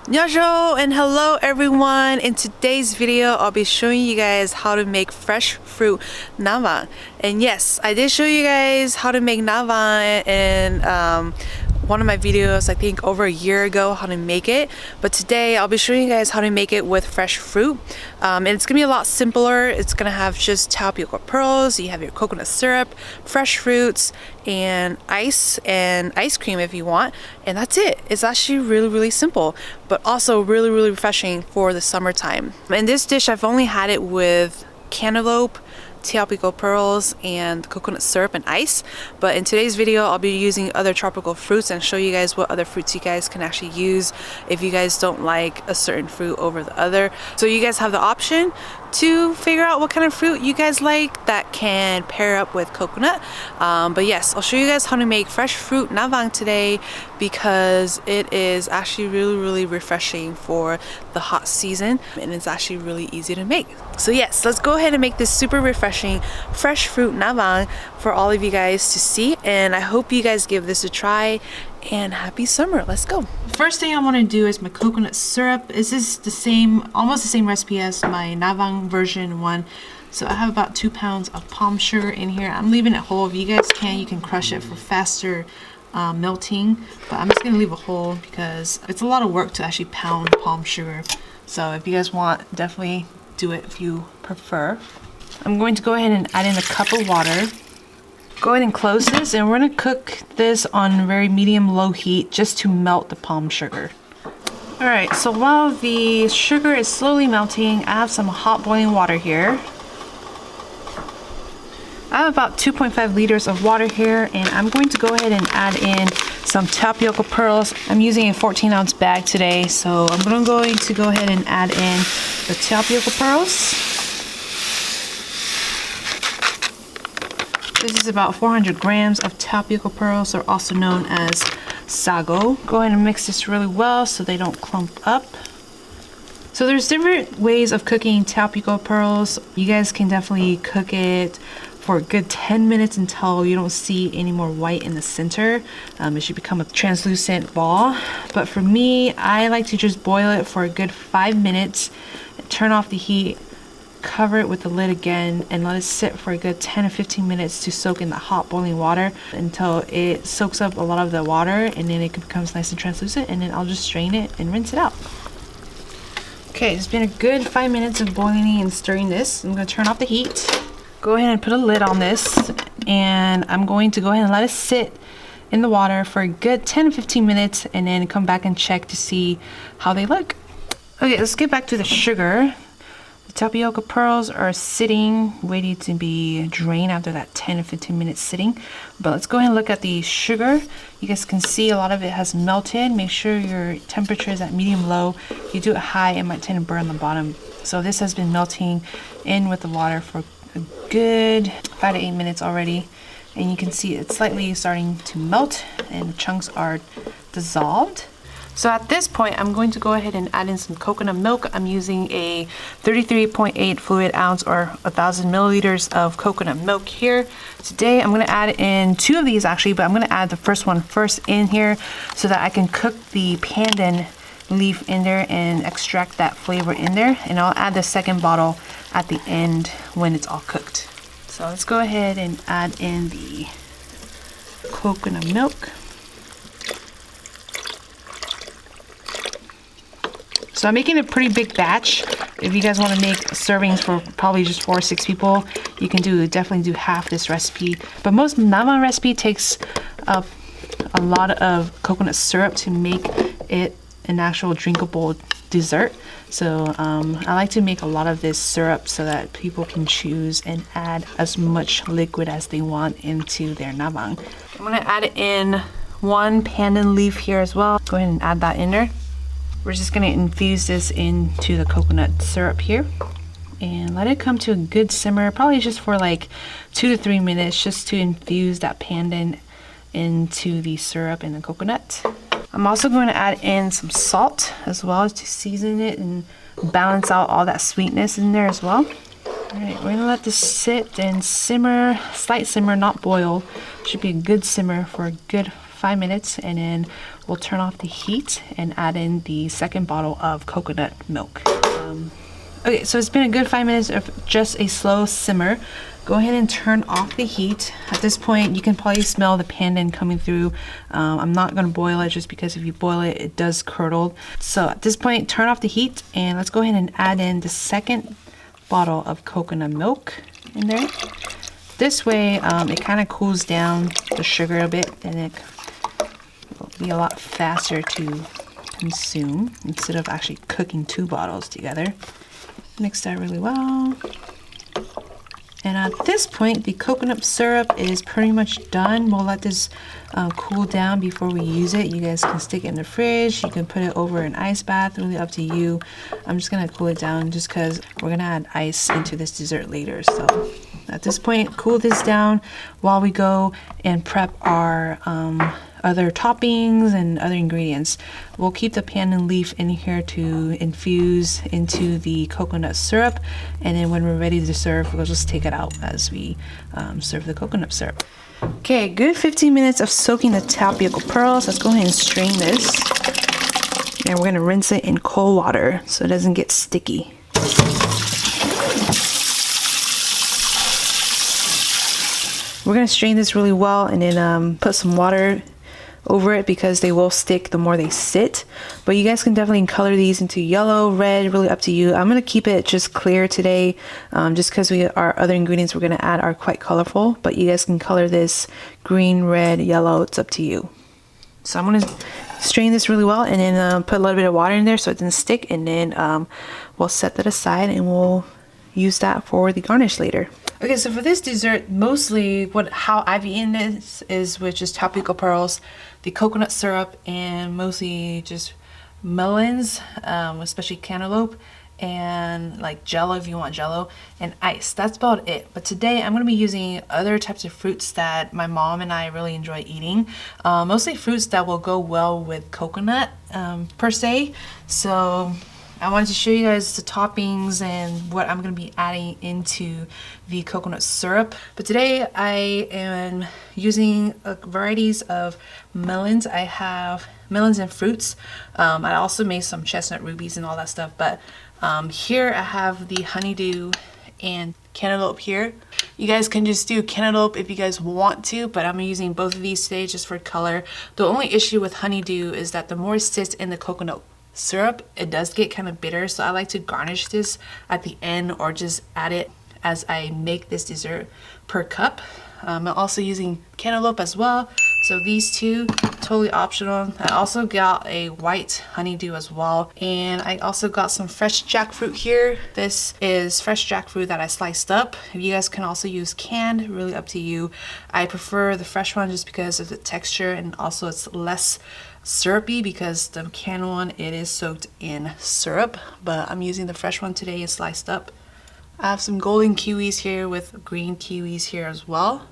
안녕하세요 and hello everyone. In today's video, I'll be showing you guys how to make fresh fruit naab vaam. And yes, I did show you guys how to make naab vaam in one of my videos, I think over a year ago, how to make it. But today I'll be showing you guys how to make it with fresh fruit. And it's gonna be a lot simpler. It's gonna have just tapioca pearls, you have your coconut syrup, fresh fruits, and ice cream if you want, and that's it. It's actually really simple, but also really refreshing for the summertime. In this dish, I've only had it with cantaloupe, tapioca pearls, and coconut syrup and ice, but in today's video I'll be using other tropical fruits and show you guys what other fruits you guys can actually use if you guys don't like a certain fruit over the other. So you guys have the option to figure out what kind of fruit you guys like that can pair up with coconut. But yes, I'll show you guys how to make fresh fruit naab vaam today because it is actually really refreshing for the hot season, and it's actually really easy to make. So yes, let's go ahead and make this super refreshing fresh fruit naab vaam for all of you guys to see, and I hope you guys give this a try. And happy summer. Let's go. First thing I want to do is my coconut syrup. This is the same, almost the same recipe as my naab vaam version 1. So I have about 2 pounds of palm sugar in here. I'm leaving it whole. If you guys can, you can crush it for faster melting, but I'm just gonna leave it whole because it's a lot of work to actually pound palm sugar. So if you guys want, definitely do it if you prefer. I'm going to go ahead and add in a cup of water. Go ahead and close this, and we're going to cook this on very medium-low heat just to melt the palm sugar. Alright, so while the sugar is slowly melting, I have some hot boiling water here. I have about 2.5 liters of water here, and I'm going to go ahead and add in some tapioca pearls. I'm using a 14-ounce bag today, so I'm going to go ahead and add in the tapioca pearls. This is about 400 grams of tapioca pearls, or also known as sago. Go ahead and mix this really well so they don't clump up. So there's different ways of cooking tapioca pearls. You guys can definitely cook it for a good 10 minutes until you don't see any more white in the center. It should become a translucent ball. But for me, I like to just boil it for a good 5 minutes, turn off the heat, cover it with the lid again, and let it sit for a good 10 or 15 minutes to soak in the hot boiling water until it soaks up a lot of the water, and then it becomes nice and translucent, and then I'll just strain it and rinse it out. Okay, it's been a good 5 minutes of boiling and stirring this. I'm going to turn off the heat. Go ahead and put a lid on this, and I'm going to go ahead and let it sit in the water for a good 10 to 15 minutes, and then come back and check to see how they look. Okay, let's get back to the sugar. The tapioca pearls are sitting, waiting to be drained after that 10 to 15 minutes sitting. But let's go ahead and look at the sugar. You guys can see a lot of it has melted. Make sure your temperature is at medium-low. If you do it high, it might tend to burn the bottom. So this has been melting in with the water for a good 5 to 8 minutes already. And you can see it's slightly starting to melt and the chunks are dissolved. So at this point, I'm going to go ahead and add in some coconut milk. I'm using a 33.8 fluid ounce or 1,000 milliliters of coconut milk here. Today, I'm going to add in 2 of these actually, but I'm going to add the first one first in here so that I can cook the pandan leaf in there and extract that flavor in there. And I'll add the second bottle at the end when it's all cooked. So let's go ahead and add in the coconut milk. So I'm making a pretty big batch. If you guys want to make servings for probably just 4 or 6 people, you can definitely do half this recipe. But most naab vaam recipe takes a lot of coconut syrup to make it an actual drinkable dessert. So I like to make a lot of this syrup so that people can choose and add as much liquid as they want into their naab vaam. I'm going to add in 1 pandan leaf here as well. Go ahead and add that in there. We're just going to infuse this into the coconut syrup here and let it come to a good simmer, probably just for like 2 to 3 minutes, just to infuse that pandan into the syrup and the coconut. I'm also going to add in some salt as well to season it and balance out all that sweetness in there as well. Alright, we're going to let this sit and simmer, slight simmer, not boil. Should be a good simmer for a good 5 minutes, and then we'll turn off the heat and add in the second bottle of coconut milk. Okay, so it's been a good 5 minutes of just a slow simmer. Go ahead and turn off the heat. At this point, you can probably smell the pandan coming through. I'm not gonna boil it just because if you boil it, it does curdle. So at this point, turn off the heat and let's go ahead and add in the second bottle of coconut milk in there. This way, it kind of cools down the sugar a bit and it will be a lot faster to consume instead of actually cooking 2 bottles together. Mix that really well. And at this point, the coconut syrup is pretty much done. We'll let this cool down before we use it. You guys can stick it in the fridge. You can put it over an ice bath, really up to you. I'm just gonna cool it down just because we're gonna add ice into this dessert later. So at this point, cool this down while we go and prep our other toppings and other ingredients. We'll keep the pandan leaf in here to infuse into the coconut syrup, and then when we're ready to serve, we'll just take it out as we serve the coconut syrup. Okay, good 15 minutes of soaking the tapioca pearls. Let's go ahead and strain this, and we're gonna rinse it in cold water so it doesn't get sticky. We're gonna strain this really well and then put some water over it because they will stick the more they sit. But you guys can definitely color these into yellow, red, really up to you. I'm gonna keep it just clear today just because our other ingredients we're gonna add are quite colorful, but you guys can color this green, red, yellow, it's up to you. So I'm gonna strain this really well and then put a little bit of water in there so it doesn't stick, and then we'll set that aside and we'll use that for the garnish later. Okay, so for this dessert, mostly how I've eaten this is with just tapioca pearls, the coconut syrup, and mostly just melons, especially cantaloupe, and like jello if you want jello, and ice. That's about it. But today I'm going to be using other types of fruits that my mom and I really enjoy eating. Mostly fruits that will go well with coconut per se. So I wanted to show you guys the toppings and what I'm going to be adding into the coconut syrup. But today I am using varieties of melons. I have melons and fruits. I also made some chestnut rubies and all that stuff. But here I have the honeydew and cantaloupe here. You guys can just do cantaloupe if you guys want to, but I'm using both of these today just for color. The only issue with honeydew is that the more it sits in the coconut syrup, it does get kind of bitter, so I like to garnish this at the end or just add it as I make this dessert per cup. I'm also using cantaloupe as well, so these two totally optional. I also got a white honeydew as well, and I also got some fresh jackfruit here. This is fresh jackfruit that I sliced up. You guys can also use canned, really up to you. I prefer the fresh one just because of the texture, and also it's less syrupy because the canned one, it is soaked in syrup, but I'm using the fresh one today and sliced up. I have some golden kiwis here with green kiwis here as well.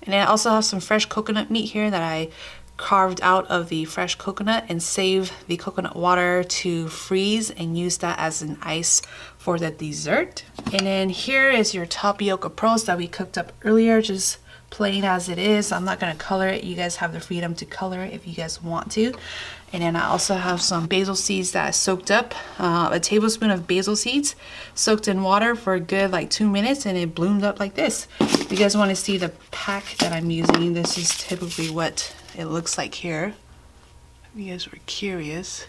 And I also have some fresh coconut meat here that I carved out of the fresh coconut and save the coconut water to freeze and use that as an ice for the dessert. And then here is your tapioca pearls that we cooked up earlier, just plain as it is. I'm not going to color it. You guys have the freedom to color it if you guys want to. And then I also have some basil seeds that I soaked up, a tablespoon of basil seeds soaked in water for a good like 2 minutes, and it bloomed up like this. If you guys want to see the pack that I'm using, this is typically what it looks like here. If you guys were curious,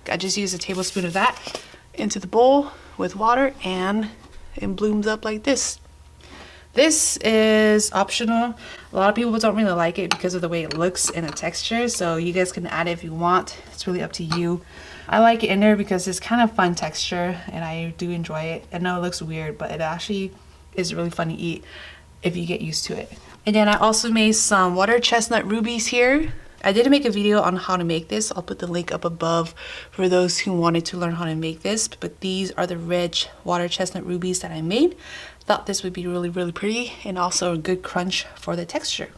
I just used a tablespoon of that into the bowl with water, and it blooms up like this. This is optional. A lot of people don't really like it because of the way it looks and the texture, so you guys can add it if you want. It's really up to you. I like it in there because it's kind of fun texture and I do enjoy it. I know it looks weird, but it actually is really fun to eat if you get used to it. And then I also made some water chestnut rubies here. I did make a video on how to make this. I'll put the link up above for those who wanted to learn how to make this. But these are the red water chestnut rubies that I made. Thought this would be really, really pretty and also a good crunch for the texture.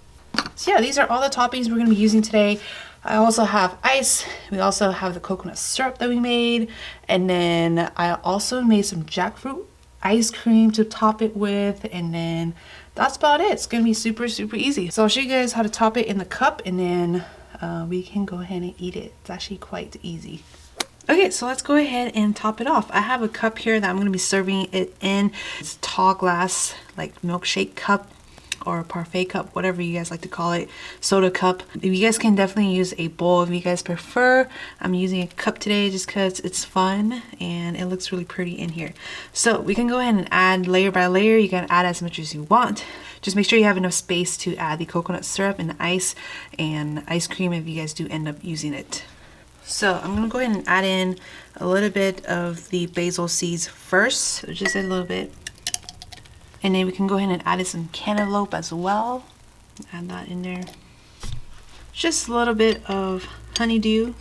So yeah, these are all the toppings we're going to be using today. I also have ice. We also have the coconut syrup that we made. And then I also made some jackfruit. ice cream to top it with, and then that's about it. It's gonna be super easy. So I'll show you guys how to top it in the cup, and then we can go ahead and eat it. It's actually quite easy. Okay, so let's go ahead and top it off. I have a cup here that I'm going to be serving it in. It's a tall glass, like milkshake cup or a parfait cup, whatever you guys like to call it, soda cup. You guys can definitely use a bowl if you guys prefer. I'm using a cup today just because it's fun and it looks really pretty in here. So we can go ahead and add layer by layer. You can add as much as you want. Just make sure you have enough space to add the coconut syrup and the ice and ice cream if you guys do end up using it. So I'm going to go ahead and add in a little bit of the basil seeds first, so just a little bit. And then we can go ahead and add in some cantaloupe as well. Add that in there. Just a little bit of honeydew.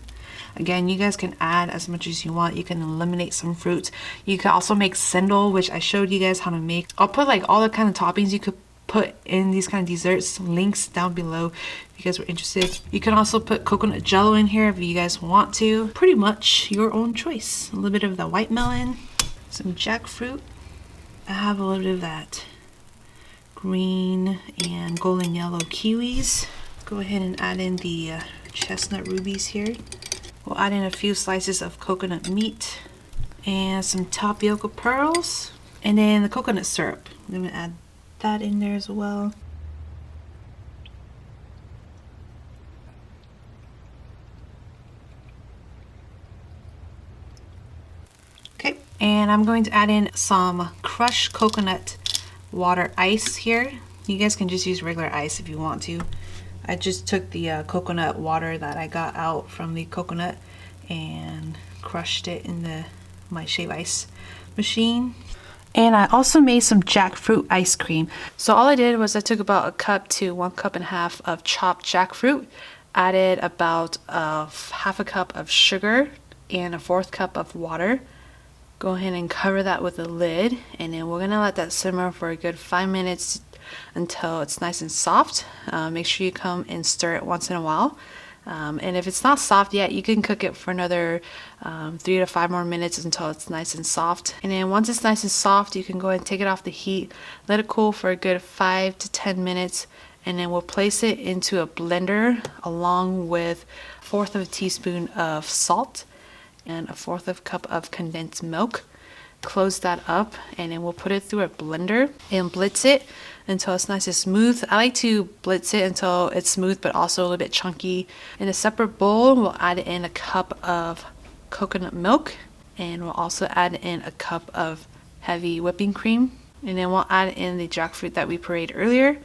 Again, you guys can add as much as you want. You can eliminate some fruits. You can also make cendol, which I showed you guys how to make. I'll put like all the kind of toppings you could put in these kind of desserts, links down below if you guys were interested. You can also put coconut jello in here if you guys want to. Pretty much your own choice. A little bit of the white melon, some jackfruit. I have a little bit of that green and golden yellow kiwis. Go ahead and add in the chestnut rubies here. We'll add in a few slices of coconut meat and some tapioca pearls, and then the coconut syrup. I'm going to add that in there as well. Okay, and I'm going to add in some crushed coconut water ice here. You guys can just use regular ice if you want to. I just took the coconut water that I got out from the coconut and crushed it in my shave ice machine. And I also made some jackfruit ice cream. So all I did was I took about a cup to 1.5 cups of chopped jackfruit, added about half a cup of sugar and a 1/4 cup of water. Go ahead and cover that with a lid, and then we're gonna let that simmer for a good 5 minutes until it's nice and soft. Make sure you come and stir it once in a while. And if it's not soft yet, you can cook it for another 3 to 5 more minutes until it's nice and soft. And then once it's nice and soft, you can go ahead and take it off the heat, let it cool for a good 5 to 10 minutes, and then we'll place it into a blender along with 1/4 teaspoon of salt and a 1/4 cup of condensed milk. Close that up, and then we'll put it through a blender and blitz it until it's nice and smooth. I like to blitz it until it's smooth but also a little bit chunky. In a separate bowl, we'll add in a cup of coconut milk, and we'll also add in a cup of heavy whipping cream, and then we'll add in the jackfruit that we pureed earlier.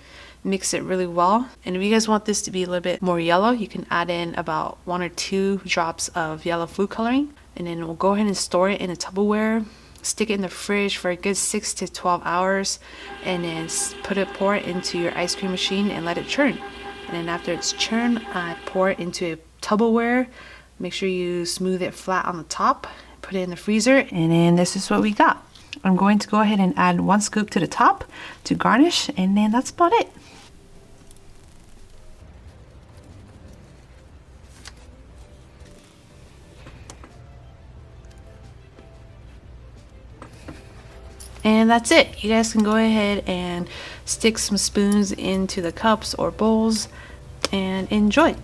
Mix it really well, and if you guys want this to be a little bit more yellow, you can add in about 1 or 2 drops of yellow food coloring, and then we'll go ahead and store it in a Tupperware. Stick it in the fridge for a good 6 to 12 hours, and then pour it into your ice cream machine and let it churn. And then after it's churned, I pour it into a Tupperware. Make sure you smooth it flat on the top. Put it in the freezer, and then this is what we got. I'm going to go ahead and add 1 scoop to the top to garnish, and then that's about it. And that's it. You guys can go ahead and stick some spoons into the cups or bowls and enjoy.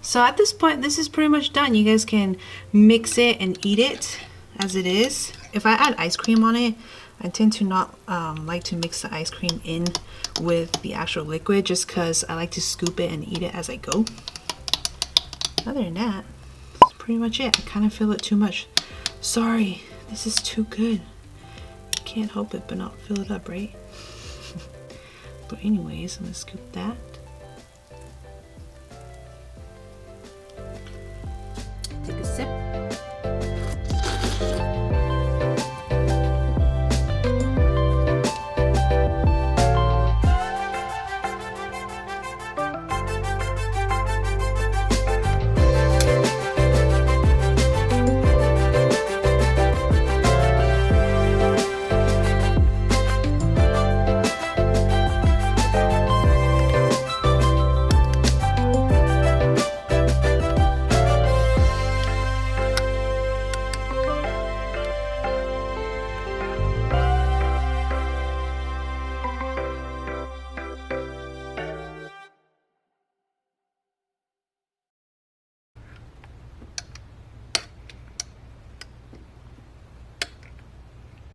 So at this point, this is pretty much done. You guys can mix it and eat it as it is. If I add ice cream on it, I tend to not like to mix the ice cream in with the actual liquid, just because I like to scoop it and eat it as I go. Other than that, that's pretty much it. I kind of feel it too much. Sorry. This is too good. Can't help it but not fill it up, right? But anyways, I'm gonna scoop that.